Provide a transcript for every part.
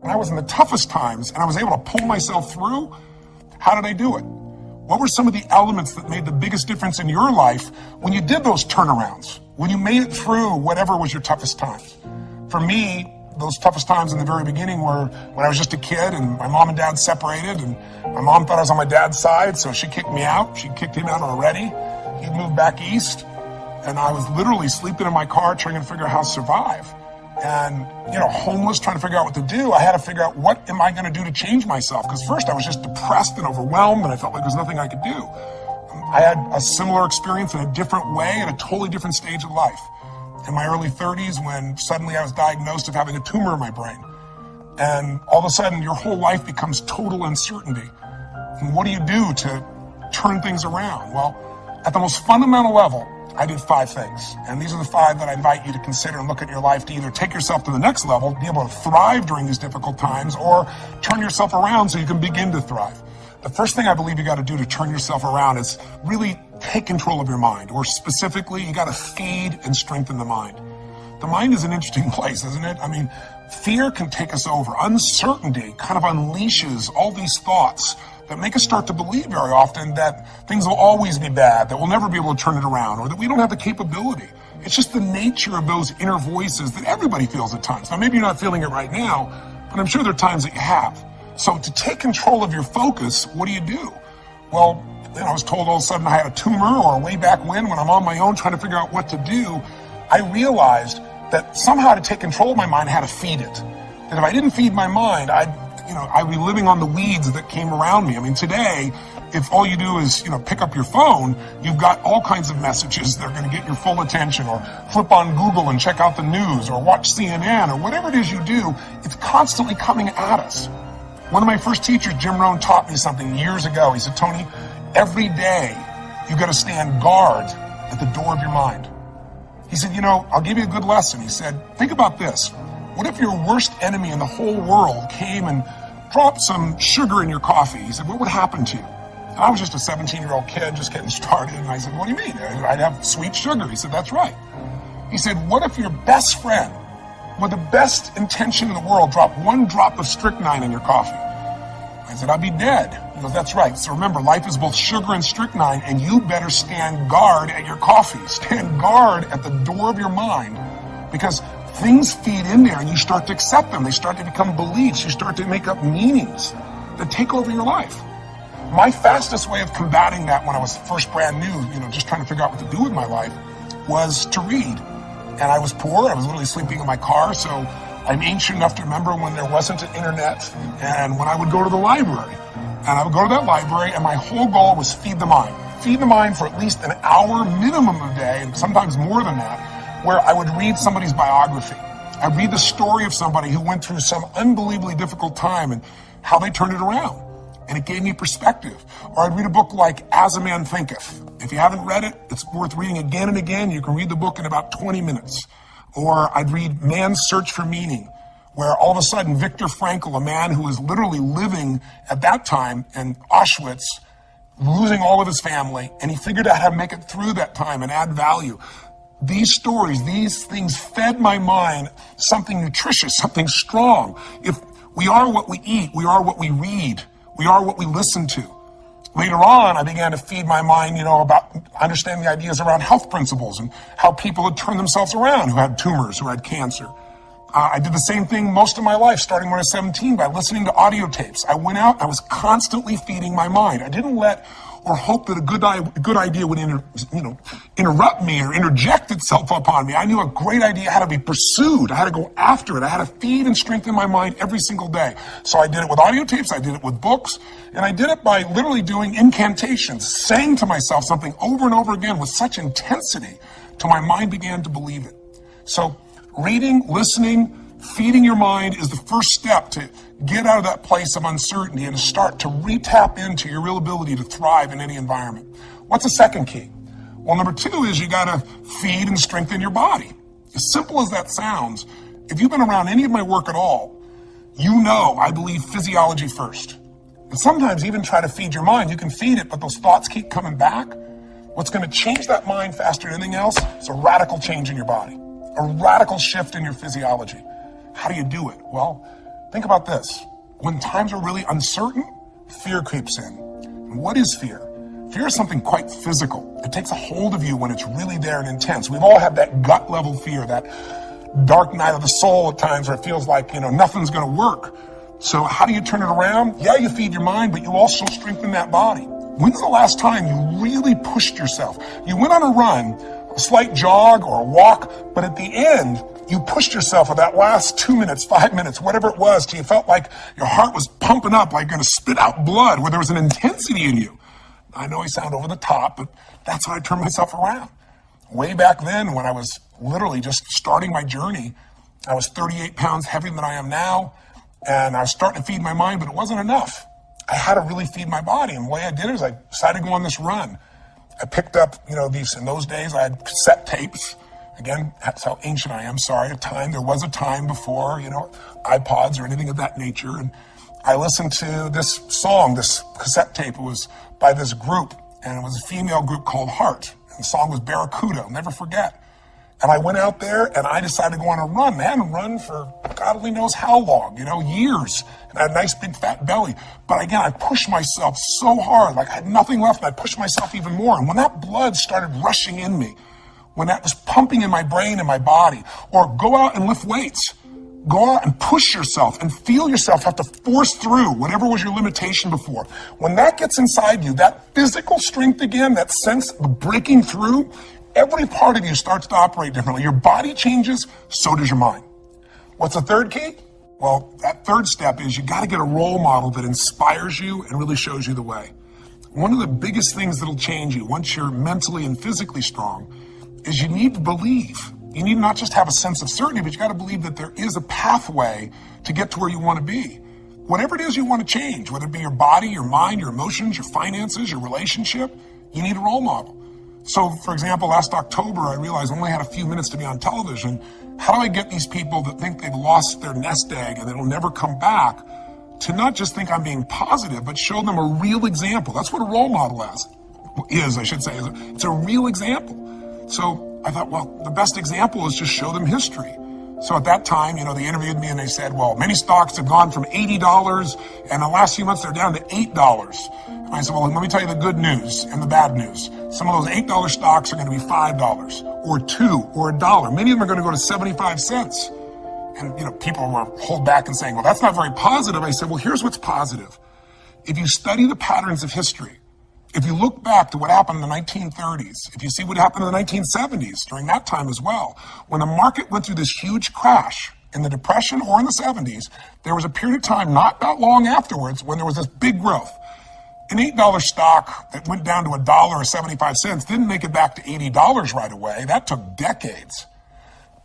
when I was in the toughest times and I was able to pull myself through, how did I do it? What were some of the elements that made the biggest difference in your life when you did those turnarounds, when you made it through whatever was your toughest times? For me, those toughest times in the very beginning were when I was just a kid and my mom and dad separated, and my mom thought I was on my dad's side, so she kicked me out. She kicked him out already. He moved back east, and I was literally sleeping in my car trying to figure out how to survive. And, homeless, trying to figure out what to do. I had to figure out, what am I going to do to change myself? Because first I was just depressed and overwhelmed, and I felt like there was nothing I could do. I had a similar experience in a different way at a totally different stage of life. In my early 30s, when suddenly I was diagnosed of having a tumor in my brain. And all of a sudden, your whole life becomes total uncertainty. And what do you do to turn things around? Well, at the most fundamental level, I did 5 things. And these are the 5 that I invite you to consider and look at your life to either take yourself to the next level, be able to thrive during these difficult times, or turn yourself around so you can begin to thrive. The first thing I believe you got to do to turn yourself around is really take control of your mind, or specifically, you got to feed and strengthen the mind. The mind is an interesting place, isn't it? I mean, fear can take us over. Uncertainty kind of unleashes all these thoughts that make us start to believe very often that things will always be bad, that we'll never be able to turn it around, or that we don't have the capability. It's just the nature of those inner voices that everybody feels at times. Now, maybe you're not feeling it right now, but I'm sure there are times that you have. So to take control of your focus, what do? Well, I was told all of a sudden I had a tumor, or way back when I'm on my own trying to figure out what to do, I realized that somehow to take control of my mind, I had to feed it. That if I didn't feed my mind, I'd be living on the weeds that came around me. I mean, today, if all you do is, pick up your phone, you've got all kinds of messages that are going to get your full attention, or flip on Google and check out the news, or watch CNN, or whatever it is you do, it's constantly coming at us. One of my first teachers, Jim Rohn, taught me something years ago. He said, Tony, every day you've got to stand guard at the door of your mind. He said, I'll give you a good lesson. He said, think about this. What if your worst enemy in the whole world came and dropped some sugar in your coffee? He said, what would happen to you? And I was just a 17-year-old kid just getting started. And I said, what do you mean? I'd have sweet sugar. He said, that's right. He said, what if your best friend, with the best intention in the world, dropped 1 drop of strychnine in your coffee? I said, I'd be dead. He goes, that's right. So remember, life is both sugar and strychnine, and you better stand guard at your coffee. Stand guard at the door of your mind, because things feed in there and you start to accept them. They start to become beliefs. You start to make up meanings that take over your life. My fastest way of combating that when I was first brand new, just trying to figure out what to do with my life, was to read. And I was poor. I was literally sleeping in my car, so I'm ancient enough to remember when there wasn't an internet, and when I would go to the library. And I would go to that library, and my whole goal was feed the mind. Feed the mind for at least an hour minimum a day, and sometimes more than that, where I would read somebody's biography. I'd read the story of somebody who went through some unbelievably difficult time and how they turned it around. And it gave me perspective. Or I'd read a book like As a Man Thinketh. If you haven't read it, it's worth reading again and again. You can read the book in about 20 minutes. Or I'd read Man's Search for Meaning, where all of a sudden Viktor Frankl, a man who was literally living at that time in Auschwitz, losing all of his family, and he figured out how to make it through that time and add value. These stories, these things fed my mind something nutritious, something strong. If we are what we eat, we are what we read, we are what we listen to. Later on, I began to feed my mind, about understanding the ideas around health principles and how people had turned themselves around who had tumors, who had cancer. I did the same thing most of my life, starting when I was 17, by listening to audio tapes. I went out, I was constantly feeding my mind. I didn't let or hope that a good idea would interrupt me or interject itself upon me. I knew a great idea had to be pursued. I had to go after it. I had to feed and strengthen my mind every single day. So I did it with audio tapes, I did it with books, and I did it by literally doing incantations, saying to myself something over and over again with such intensity till my mind began to believe it. So reading, listening, feeding your mind is the first step to get out of that place of uncertainty and to start to re-tap into your real ability to thrive in any environment. What's the second key? Well, number 2 is you got to feed and strengthen your body. As simple as that sounds, if you've been around any of my work at all, I believe physiology first. And sometimes even try to feed your mind. You can feed it, but those thoughts keep coming back. What's going to change that mind faster than anything else is a radical change in your body, a radical shift in your physiology. How do you do it? Well, Think about this. When times are really uncertain, fear creeps in. And what is fear? Fear is something quite physical. It takes a hold of you when it's really there and intense. We've all had that gut level fear, that dark night of the soul at times where it feels like, nothing's going to work. So how do you turn it around? Yeah, you feed your mind, but you also strengthen that body. When's the last time you really pushed yourself? You went on a run, a slight jog or a walk, but at the end, you pushed yourself for that last 2 minutes, 5 minutes, whatever it was, till you felt like your heart was pumping up, like going to spit out blood, where there was an intensity in you. I know I sound over the top, but that's how I turned myself around. Way back then, when I was literally just starting my journey, I was 38 pounds heavier than I am now, and I was starting to feed my mind, but it wasn't enough. I had to really feed my body, and the way I did it is I decided to go on this run. I picked up, these, in those days, I had cassette tapes. Again, that's how ancient I am, sorry. There was a time before, iPods or anything of that nature, and I listened to this song, this cassette tape. It was by this group, and it was a female group called Heart. And the song was Barracuda, I'll never forget. And I went out there and I decided to go on a run. I hadn't run for God only knows how long, years. And I had a nice big fat belly. But again, I pushed myself so hard, like I had nothing left, and I pushed myself even more. And when that blood started rushing in me, when that was pumping in my brain and my body, or go out and lift weights, go out and push yourself and feel yourself have to force through whatever was your limitation before. When that gets inside you, that physical strength again, that sense of breaking through, every part of you starts to operate differently. Your body changes, so does your mind. What's the third key? Well, that third step is you got to get a role model that inspires you and really shows you the way. One of the biggest things that'll change you once you're mentally and physically strong is you need to believe. You need to not just have a sense of certainty, but you got to believe that there is a pathway to get to where you want to be. Whatever it is you want to change, whether it be your body, your mind, your emotions, your finances, your relationship, you need a role model. So, for example, last October, I realized I only had a few minutes to be on television. How do I get these people that think they've lost their nest egg and it'll never come back to not just think I'm being positive, but show them a real example? That's what a role model is, I should say. It's a real example. So I thought, well, the best example is just show them history. So at that time, they interviewed me and they said, well, many stocks have gone from $80 and the last few months they're down to $8. And I said, well, let me tell you the good news and the bad news. Some of those $8 stocks are going to be $5 or $2 or $1. Many of them are going to go to 75 cents. And, people were hold back and saying, well, that's not very positive. I said, well, here's what's positive. If you study the patterns of history, if you look back to what happened in the 1930s, if you see what happened in the 1970s, during that time as well, when the market went through this huge crash in the Depression or in the 70s, there was a period of time not that long afterwards when there was this big growth. An $8 stock that went down to $1 or 75 cents didn't make it back to $80 right away. That took decades.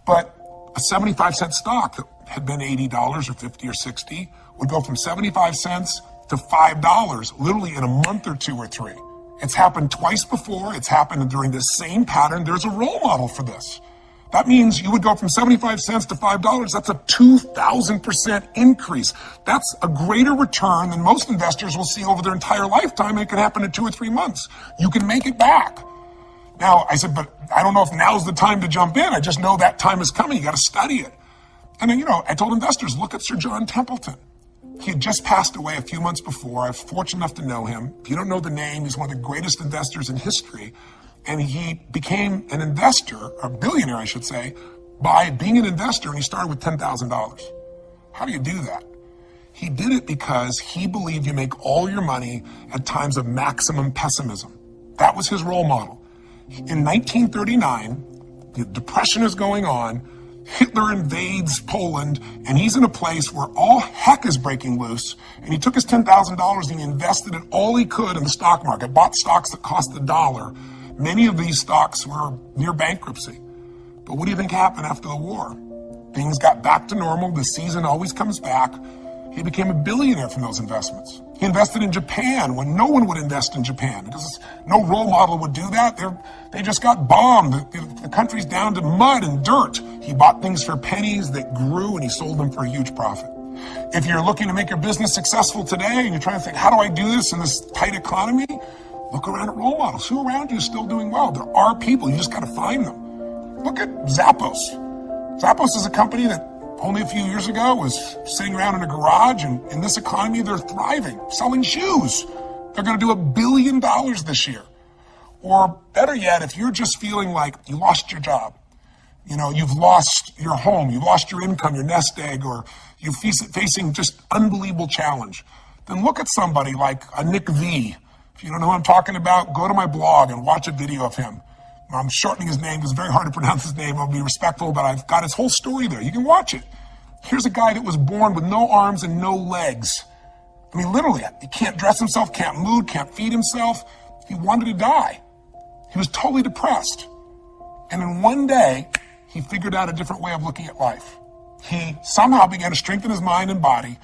But a 75-cent stock that had been $80 or 50 or 60 would go from 75 cents to $5 literally in a month or two or three. It's happened twice before. It's happened during the same pattern. There's a role model for this. That means you would go from 75 cents to $5. That's a 2,000% increase. That's a greater return than most investors will see over their entire lifetime. It can happen in 2 or 3 months. You can make it back. Now, I said, but I don't know if now's the time to jump in. I just know that time is coming. You got to study it. And then, I told investors, look at Sir John Templeton. He had just passed away a few months before. I was fortunate enough to know him. If you don't know the name, he's one of the greatest investors in history. And he became an investor, a billionaire, I should say, by being an investor, and he started with $10,000. How do you do that? He did it because he believed you make all your money at times of maximum pessimism. That was his role model. In 1939, the Depression is going on, Hitler invades Poland, and he's in a place where all heck is breaking loose, and he took his $10,000 and he invested it all he could in the stock market, bought stocks that cost $1. Many of these stocks were near bankruptcy. But what do you think happened after the war? Things got back to normal. The season always comes back. He became a billionaire from those investments. He invested in Japan when no one would invest in Japan because no role model would do that. They just got bombed. The country's down to mud and dirt. He bought things for pennies that grew and he sold them for a huge profit. If you're looking to make your business successful today and you're trying to think, how do I do this in this tight economy? Look around at role models. Who around you is still doing well? There are people. You just got to find them. Look at Zappos. Zappos is a company that only a few years ago was sitting around in a garage, and in this economy, they're thriving, selling shoes. They're going to do $1 billion this year. Or better yet, if you're just feeling like you lost your job, you've lost your home, you've lost your income, your nest egg, or you're facing just unbelievable challenge, then look at somebody like a Nick V. If you don't know who I'm talking about, go to my blog and watch a video of him. I'm shortening his name because it's very hard to pronounce his name. I'll be respectful, but I've got his whole story there. You can watch it. Here's a guy that was born with no arms and no legs. I mean, literally, he can't dress himself, can't move, can't feed himself. He wanted to die. He was totally depressed. And in one day, he figured out a different way of looking at life. He somehow began to strengthen his mind and body,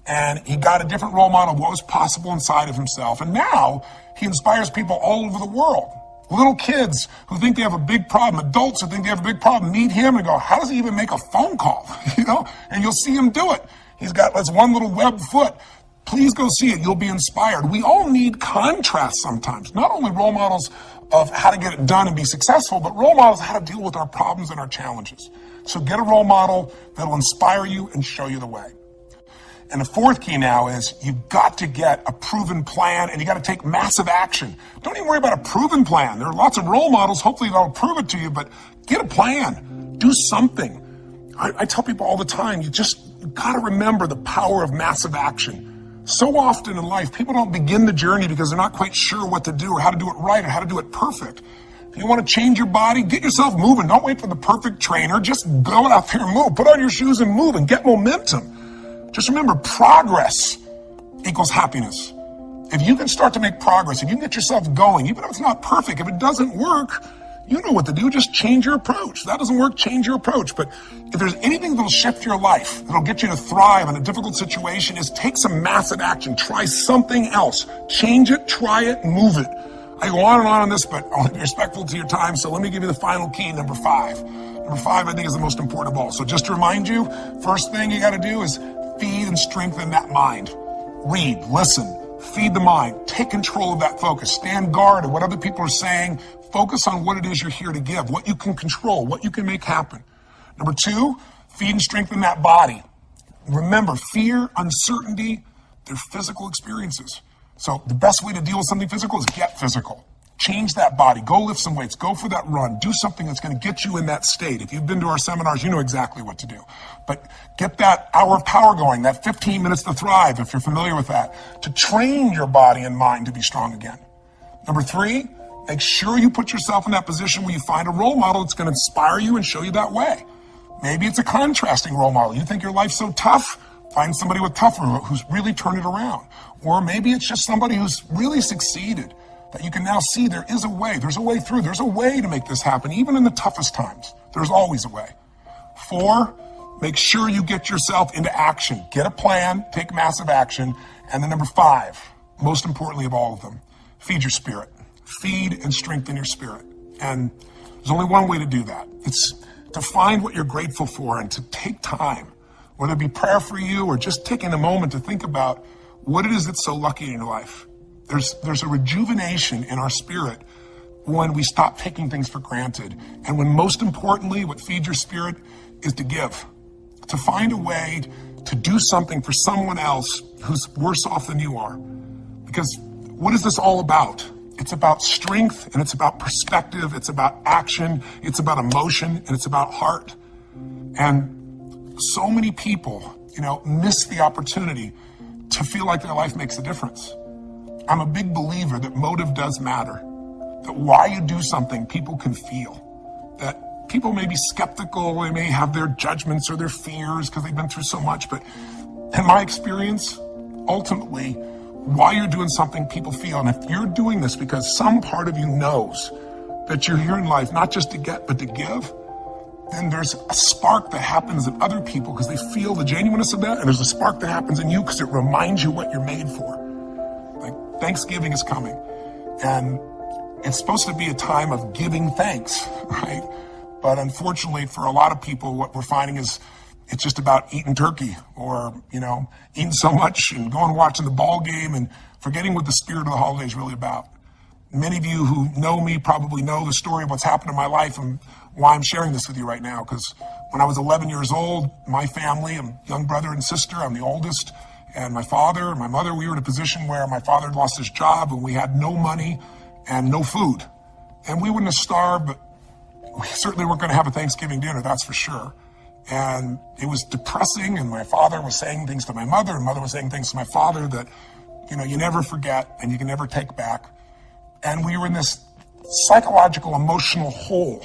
and he got a different role model of what was possible inside of himself. And now he inspires people all over the world. Little kids who think they have a big problem, adults who think they have a big problem, meet him and go, how does he even make a phone call? And you'll see him do it. He's got this one little web foot. Please go see it. You'll be inspired. We all need contrast sometimes. Not only role models of how to get it done and be successful, but role models how to deal with our problems and our challenges. So get a role model that'll inspire you and show you the way. And the fourth key now is you've got to get a proven plan, and you got to take massive action. Don't even worry about a proven plan. There are lots of role models. Hopefully they'll prove it to you, but get a plan. Do something. I tell people all the time, you got to remember the power of massive action. So often in life, people don't begin the journey because they're not quite sure what to do or how to do it right or how to do it perfect. If you want to change your body, get yourself moving. Don't wait for the perfect trainer. Just go out there and move. Put on your shoes and move and get momentum. Just remember, progress equals happiness. If you can start to make progress, if you can get yourself going, even if it's not perfect, if it doesn't work, you know what to do. Just change your approach. If that doesn't work, change your approach. But if there's anything that'll shift your life, that'll get you to thrive in a difficult situation, is take some massive action. Try something else. Change it, try it, move it. I go on and on this, but I want to be respectful to your time, so let me give you the final key, number 5. Number 5, I think, is the most important of all. So just to remind you, first thing you got to do is feed and strengthen that mind. Read, listen, feed the mind. Take control of that focus. Stand guard at what other people are saying. Focus on what it is you're here to give, what you can control, what you can make happen. Number 2, feed and strengthen that body. Remember, fear, uncertainty, they're physical experiences. So the best way to deal with something physical is get physical. Change that body. Go lift some weights. Go for that run. Do something that's going to get you in that state. If you've been to our seminars, you know exactly what to do. But get that hour of power going, that 15 minutes to thrive, if you're familiar with that, to train your body and mind to be strong again. Number 3, make sure you put yourself in that position where you find a role model that's going to inspire you and show you that way. Maybe it's a contrasting role model. You think your life's so tough? Find somebody with tougher who's really turned it around. Or maybe it's just somebody who's really succeeded, that you can now see there is a way. There's a way through. There's a way to make this happen, even in the toughest times. There's always a way. 4, make sure you get yourself into action. Get a plan, take massive action. And then number 5, most importantly of all of them, feed your spirit. Feed and strengthen your spirit. And there's only one way to do that. It's to find what you're grateful for and to take time, whether it be prayer for you or just taking a moment to think about what it is that's so lucky in your life. There's a rejuvenation in our spirit when we stop taking things for granted. And when, most importantly, what feeds your spirit is to give, to find a way to do something for someone else who's worse off than you are. Because what is this all about? It's about strength, and it's about perspective, it's about action, it's about emotion, and it's about heart. And so many people, miss the opportunity to feel like their life makes a difference. I'm a big believer that motive does matter, that why you do something, people can feel. That people may be skeptical, they may have their judgments or their fears because they've been through so much, but in my experience, ultimately, why you're doing something, people feel. And if you're doing this because some part of you knows that you're here in life not just to get, but to give, then there's a spark that happens in other people because they feel the genuineness of that, and there's a spark that happens in you because it reminds you what you're made for. Like, Thanksgiving is coming, and it's supposed to be a time of giving thanks, right? But unfortunately, for a lot of people, what we're finding is it's just about eating turkey or, eating so much and going and watching the ball game and forgetting what the spirit of the holiday is really about. many of you who know me probably know the story of what's happened in my life and why I'm sharing this with you right now. Because when I was 11 years old, my family, a young brother and sister, I'm the oldest, and my father and my mother, we were in a position where my father had lost his job and we had no money and no food. And we wouldn't have starved, but we certainly weren't going to have a Thanksgiving dinner, that's for sure. And it was depressing, and my father was saying things to my mother, and mother was saying things to my father that, you never forget and you can never take back. And we were in this psychological, emotional hole,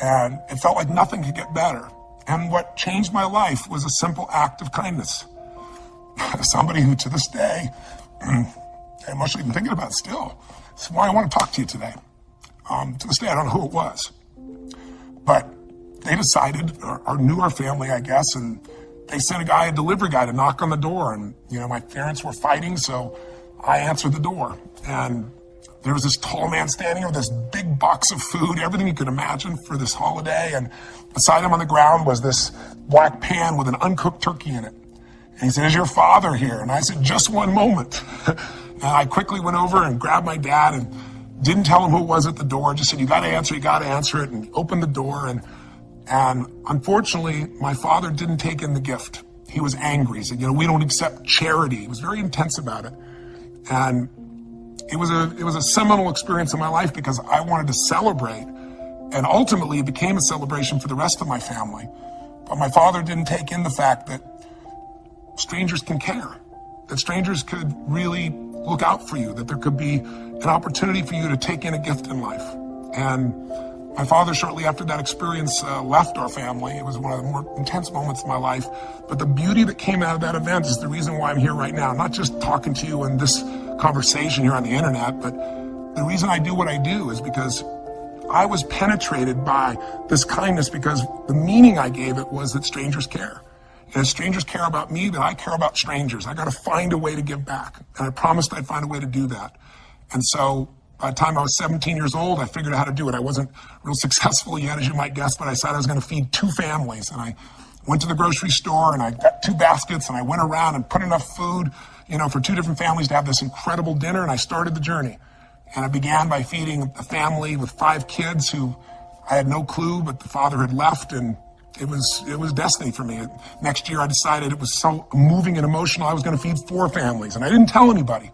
and it felt like nothing could get better. And what changed my life was a simple act of kindness. Somebody who, to this day, I'm emotionally even thinking about it still. That's why I want to talk to you today. To this day, I don't know who it was, but they decided, or knew our family, I guess, and they sent a delivery guy to knock on the door. And, my parents were fighting, so I answered the door. And there was this tall man standing with this big box of food, everything you could imagine for this holiday. And beside him on the ground was this black pan with an uncooked turkey in it. And he said, "Is your father here?" And I said, "Just one moment." And I quickly went over and grabbed my dad and didn't tell him who it was at the door. Just said, you got to answer it. And opened the door. And unfortunately, my father didn't take in the gift. He was angry. He said, "We don't accept charity." He was very intense about it. And it was a seminal experience in my life because I wanted to celebrate. And ultimately, it became a celebration for the rest of my family. But my father didn't take in the fact that strangers can care, that strangers could really look out for you, that there could be an opportunity for you to take in a gift in life. And my father, shortly after that experience, left our family. It was one of the more intense moments of my life. But the beauty that came out of that event is the reason why I'm here right now. Not just talking to you in this conversation here on the internet, but the reason I do what I do is because I was penetrated by this kindness, because the meaning I gave it was that strangers care. And if strangers care about me, then I care about strangers. I got to find a way to give back. And I promised I'd find a way to do that. And so by the time I was 17 years old, I figured out how to do it. I wasn't real successful yet, as you might guess, but I said I was going to feed 2 families. And I went to the grocery store and I got 2 baskets and I went around and put enough food, for 2 different families to have this incredible dinner. And I started the journey. And I began by feeding a family with 5 kids who I had no clue, but the father had left, and it was destiny for me. Next year, I decided it was so moving and emotional, I was going to feed 4 families, and I didn't tell anybody.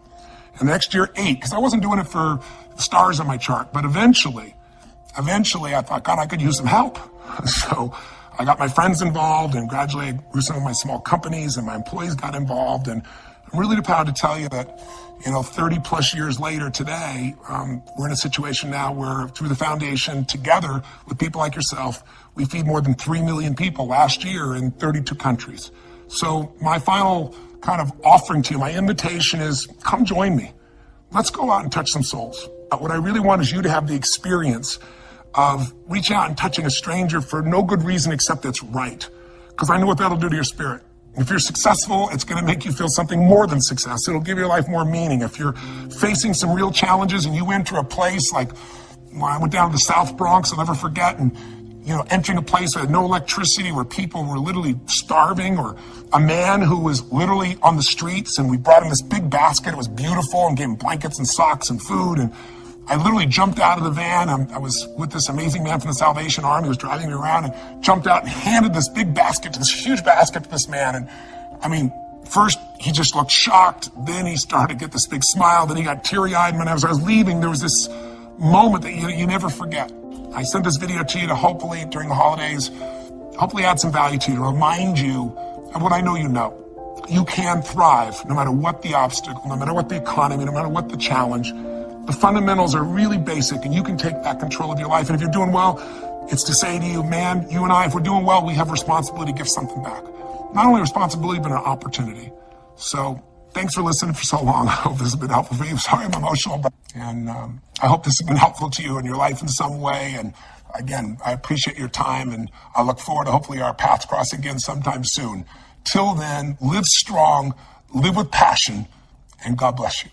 And the next year, 8, because I wasn't doing it for the stars on my chart. But eventually, I thought, God, I could use some help. So I got my friends involved, and gradually I grew some of my small companies, and my employees got involved. And I'm really proud to tell you that, 30 plus years later today, we're in a situation now where through the foundation, together with people like yourself, we feed more than 3 million people last year in 32 countries. So my final kind of offering to you, my invitation is, come join me. Let's go out and touch some souls. What I really want is you to have the experience of reaching out and touching a stranger for no good reason except it's right. Because I know what that'll do to your spirit. If you're successful, it's going to make you feel something more than success. It'll give your life more meaning. If you're facing some real challenges and you enter a place like, when I went down to the South Bronx, I'll never forget, and entering a place that had no electricity, where people were literally starving, or a man who was literally on the streets, and we brought him this big basket. It was beautiful, and gave him blankets and socks and food. And I literally jumped out of the van. I was with this amazing man from the Salvation Army who was driving me around, and jumped out and handed this big basket, this huge basket, to this man. And first he just looked shocked. Then he started to get this big smile. Then he got teary-eyed. And as I was leaving, there was this moment that you never forget. I sent this video to you to hopefully, during the holidays, hopefully add some value to you, to remind you of what I know you know. You can thrive no matter what the obstacle, no matter what the economy, no matter what the challenge. The fundamentals are really basic, and you can take back control of your life. And if you're doing well, it's to say to you, man, you and I, if we're doing well, we have responsibility to give something back. Not only responsibility, but an opportunity. So thanks for listening for so long. I hope this has been helpful for you. Sorry I'm emotional, and I hope this has been helpful to you in your life in some way. And again, I appreciate your time, and I look forward to hopefully our paths cross again sometime soon. Till then, live strong, live with passion, and God bless you.